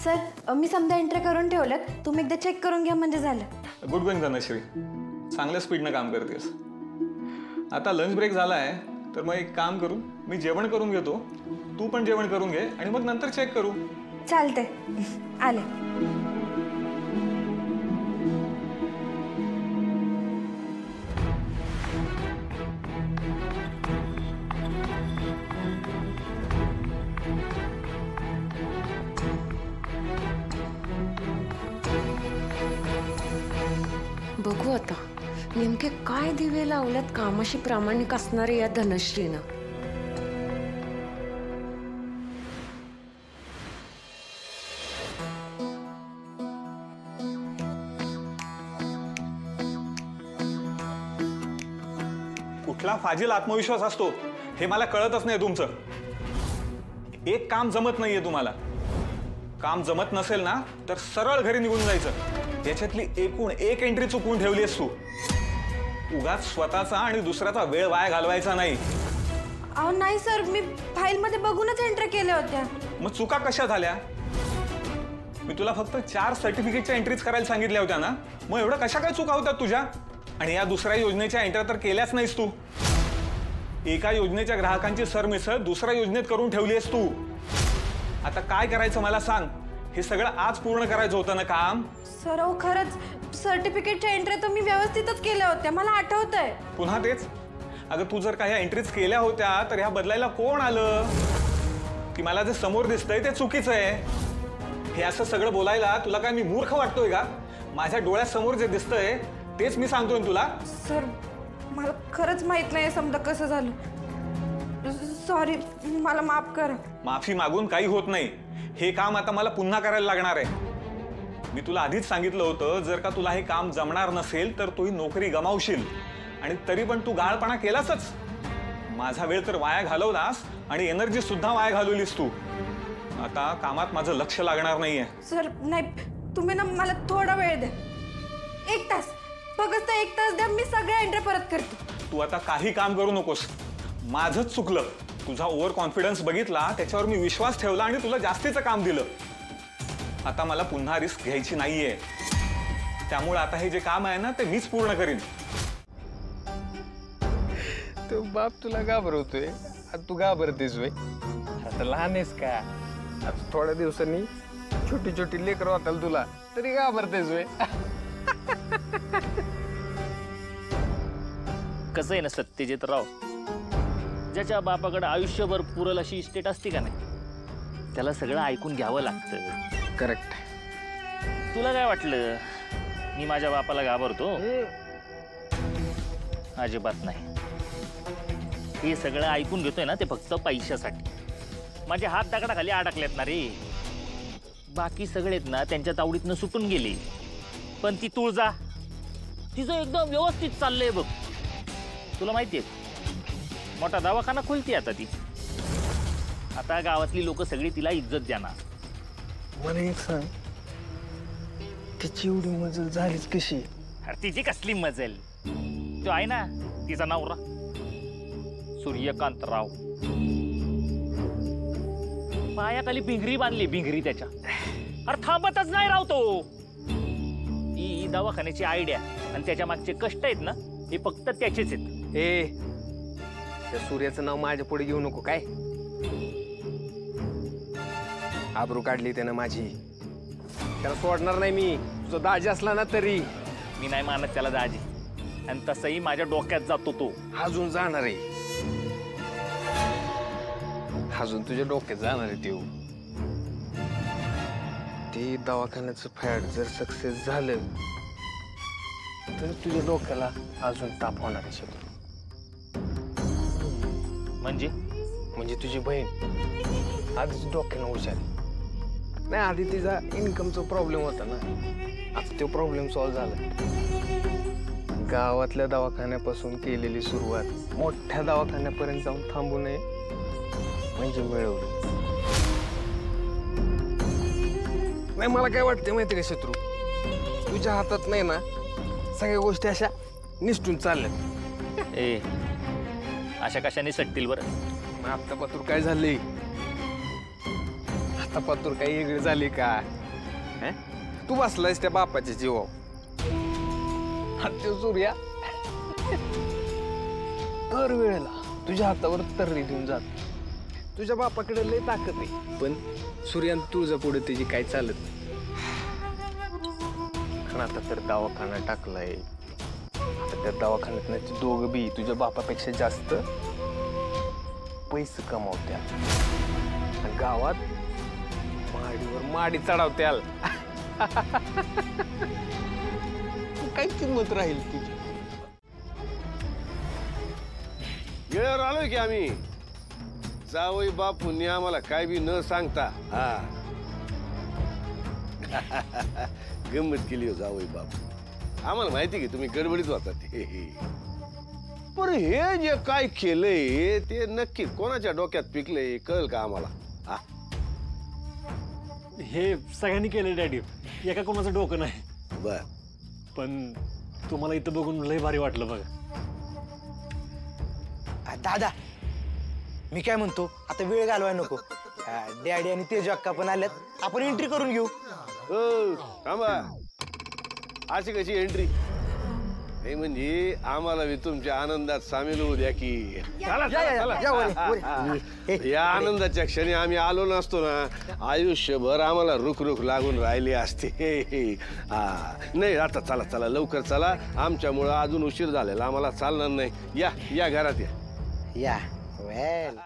Sir मी समजा entry करून ठेवलं, तुम्ही एकदा चेक करून घ्या म्हणजे झालं. गुड गोइंग धनश्री, चांगल्या स्पीडनं काम करतेस. आता लंच ब्रेक झाला आहे तर मग एक काम करू, मी जेवण करून घेतो, तू पण जेवण करून घे आणि मग नंतर चेक करू. चालते, आले. बघू आता नेमके काय दिवे लावल्यात कामाशी प्रामाणिक असणारे या धनश्रीनं. कुठला फाजील आत्मविश्वास असतो हे मला कळतच नाही तुमचं. एक काम जमत नाहीये तुम्हाला. काम जमत नसेल ना तर सरळ घरी निघून जायचं. याच्यातली एकूण एक एंट्री चुकवून ठेवली आहेस तू. उगाच स्वतःचा आणि दुसऱ्याचा वेळ वाया घालवायचा नाही. अहो नाही सर, मी फाईलमध्ये बघूनच एंट्री केल्या होत्या. मग चुका कशा झाल्या? मी तुला फक्त 4 सर्टिफिकेटच्या एंट्रीज करायला सांगितल्या होत्या ना, मग एवढं कशा काय चुका होत्या तुझ्या? आणि या दुसऱ्या योजनेच्या एंट्री तर केल्याच नाहीस तू. एका योजनेच्या ग्राहकांची सरमिसळ दुसऱ्या योजनेत करून ठेवली आहेस तू. आता काय करायचं मला सांग. हे सगळं आज पूर्ण करायचं होतं ना काम. सर अहो खरंच सर्टिफिकेटच्या एंट्री तर मी व्यवस्थितच केल्या होत्या, मला आठवतंय. पुन्हा तेच? अगं तू जर काही एंट्रीज केल्या होत्या तर ह्या बदलायला कोण आलं? की मला जे समोर दिसतंय ते चुकीचं आहे. हे असं सगळं बोलायला तुला काय मी मूर्ख वाटतोय का? माझ्या डोळ्यासमोर जे दिसतंय तेच मी सांगतोय तुला. सर मला खरंच माहित नाही समजा कसं झालं. सॉरी, मला माफ करा. माफी मागून काही होत नाही. हे काम आता मला पुन्हा करायला लागणार आहे. मी तुला आधीच सांगितलं होतं जर का तुला हे काम जमणार नसेल तर तू ही नोकरी गमावशील. आणि तरी पण तू गाळपणा केलासच. माझा वेळ तर वाया घालवलास आणि एनर्जी सुद्धा वाया घालवलीस तू. आता कामात माझं लक्ष लागणार नाहीये. सर नाही, तुम्ही ना मला थोडा वेळ द्या. 1 तास, फक्त 1 तास द्या, मी सगळ्या एंट्री परत करतो. तू आता काही काम करू नकोस. माझंच चुकलं. तुझा ओव्हर कॉन्फिडन्स बघितला, त्याच्यावर मी विश्वास ठेवला आणि तुला जास्तीचं काम दिलं. आता मला पुन्हा रिस्क घ्यायची नाहीये. त्यामुळे आता हे जे काम आहे ना ते मीच पूर्ण करीन. तो बाप तुला घाबरवतोय, तू घाबरतेस वे. आता लहान आहेस का? आता थोड्या दिवसांनी छोटी छोटी लेकरं होताल तुला, तरी घाबरतेस वे. कसं आहे ना सत्यजितराव, ज्याच्या बापाकडे आयुष्यभर पुरल अशी इस्टेट असते का नाही, त्याला सगळं ऐकून घ्यावं लागतं. करेक्ट. तुला काय वाटलं मी माझ्या बापाला घाबरतो? अजिबात नाही. हे सगळं ऐकून घेतोय ना ते फक्त पैशासाठी. माझे हात दगडाखाली अडकलेत ना रे. बाकी सगळेत ना त्यांच्या तावडीतनं सुटून गेले, पण ती तुळजा तिचं एकदम व्यवस्थित चाललंय बघ. तुला माहितीये मोठा दवाखाना खोलते आता ती. आता गावातली लोक सगळी तिला इज्जत देणार. मला एक सांग, तिची एवढी मजल झालीच कशी? अरे तिची कसली मजल? तो आहे ना तिचा नवरा सूर्यकांतराव. पायाखाली भिंगरी बांधली, भिंगरी त्याच्या. अरे थांबतच नाही रावतो. ही दवाखान्याची आयडिया आणि त्याच्या मागचे कष्ट आहेत ना हे फक्त त्याचेच आहेत. त्या सूर्याचं नाव माझ्या पुढे घेऊ नको काय. आबरू काढली त्यानं माझी. त्याला सोडणार नाही मी. तुझा दाजी असला ना तरी. मी नाही मानत त्याला दाजी, आणि तसंही माझ्या डोक्यात जातो तो. अजून जाणार आहे, अजून तुझ्या डोक्यात जाणार आहे देऊ. ते दवाखान्याचं फॅड जर सक्सेस झालं तर तुझ्या डोक्याला अजून ताप होणार आहे शब्द. म्हणजे तुझी बहीण आधीच डोक्यानं हुशार नाही. आधी तिचा इन्कमचा प्रॉब्लेम होता ना, आता तो प्रॉब्लेम सॉल्व्ह झाला. गावातल्या दवाखान्यापासून केलेली सुरुवात मोठ्या दवाखान्यापर्यंत जाऊन थांबू नये म्हणजे मिळवलं. नाही मला काय वाटतं माहिती का शत्रू, तुझ्या हातात नाही ना सगळ्या गोष्टी अशा निसटून चालल्यात. ए अशा कशाने सटतील बरं? आता पातूर काय झाले? आता पातूर काही वेगळी झाली का? हं? तू बसलायस त्या बापाच्या जीवावर. आणि तो सूर्या दर वेळेला तुझ्या हातावर तर्री देऊन जात. तुझ्या बापाकडे लय ताकद आहे, पण सूर्यान तुळजा पुढे त्याची काय चालत नाही. आणि आता तर दवाखाना टाकलाय. आता त्या दवाखान्यात दोघं बी तुझ्या बापापेक्षा जास्त पैसे कमावत्या आणि गावात माडीवर माडी चढावत्याल. काय किंमत राहील तुझी? वेळेवर आलोय की आम्ही. जावई बापूंनी आम्हाला काय बी न सांगता हा गंमत केली हो जावई बापू. आम्हाला माहिती की तुम्ही गडबडीत होता ते. पण हे जे काय केलंय ते नक्की कोणाच्या डोक्यात पिकलंय कळल का आम्हाला? हा हे सगळ्यांनी केलं डॅडी, एका कोणाचं डोकं नाही. बर. पण तुम्हाला इथं बघून लय भारी वाटलं बघा. दादा मी काय म्हणतो, आता वेळ घालवाय नको. डॅडी आणि तेज अक्का पण आल्यात, आपण एंट्री करून घेऊ. हो थांबा, अशी कशी एंट्री? हे म्हणजे आम्हाला बी तुमच्या आनंदात सामील होऊ द्या की. या आनंदाच्या क्षणी आम्ही आलो नसतो ना, आयुष्यभर आम्हाला रुख रुख लागून राहिली असते. नाही आता चला चला लवकर चला, आमच्यामुळं अजून उशीर झालेला आम्हाला चालणार नाही. या या घरात या. या वेल